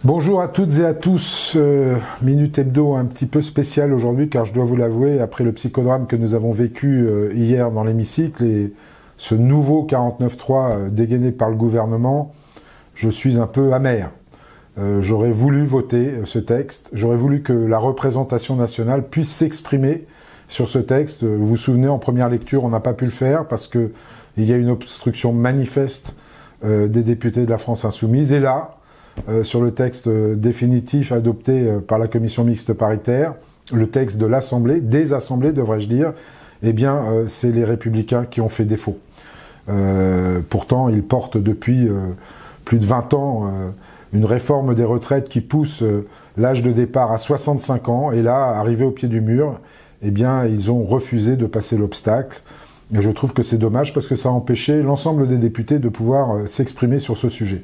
Bonjour à toutes et à tous, Minute Hebdo un petit peu spécial aujourd'hui car je dois vous l'avouer, après le psychodrame que nous avons vécu hier dans l'hémicycle et ce nouveau 49.3 dégainé par le gouvernement, je suis un peu amer. J'aurais voulu voter ce texte, j'aurais voulu que la représentation nationale puisse s'exprimer sur ce texte. Vous vous souvenez, en première lecture, on n'a pas pu le faire parce qu'il y a une obstruction manifeste des députés de la France Insoumise. Et là, sur le texte définitif adopté par la commission mixte paritaire, le texte de l'Assemblée, des assemblées devrais-je dire, eh bien c'est les Républicains qui ont fait défaut. Pourtant, ils portent depuis plus de 20 ans une réforme des retraites qui pousse l'âge de départ à 65 ans, et là, arrivé au pied du mur, eh bien ils ont refusé de passer l'obstacle. Et je trouve que c'est dommage parce que ça a empêché l'ensemble des députés de pouvoir s'exprimer sur ce sujet.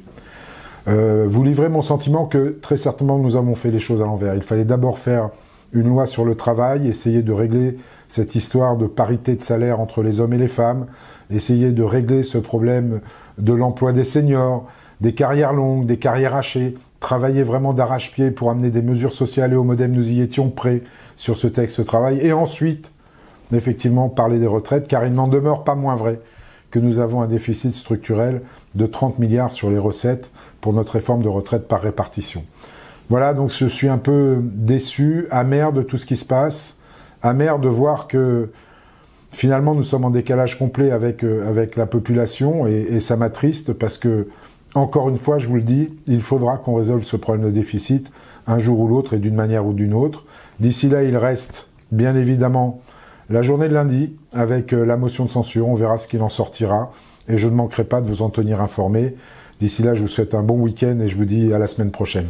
Vous livrez mon sentiment que très certainement nous avons fait les choses à l'envers. Il fallait d'abord faire une loi sur le travail, essayer de régler cette histoire de parité de salaire entre les hommes et les femmes, essayer de régler ce problème de l'emploi des seniors, des carrières longues, des carrières hachées, travailler vraiment d'arrache-pied pour amener des mesures sociales et au modem, nous y étions prêts sur ce texte travail, et ensuite, effectivement, parler des retraites, car il n'en demeure pas moins vrai que nous avons un déficit structurel de 30 milliards sur les recettes pour notre réforme de retraite par répartition. Voilà, donc je suis un peu déçu, amer de tout ce qui se passe, amer de voir que finalement nous sommes en décalage complet avec la population et ça m'attriste parce que, encore une fois, je vous le dis, il faudra qu'on résolve ce problème de déficit un jour ou l'autre et d'une manière ou d'une autre. D'ici là, il reste bien évidemment la journée de lundi avec la motion de censure, on verra ce qu'il en sortira et je ne manquerai pas de vous en tenir informé. D'ici là, je vous souhaite un bon week-end et je vous dis à la semaine prochaine.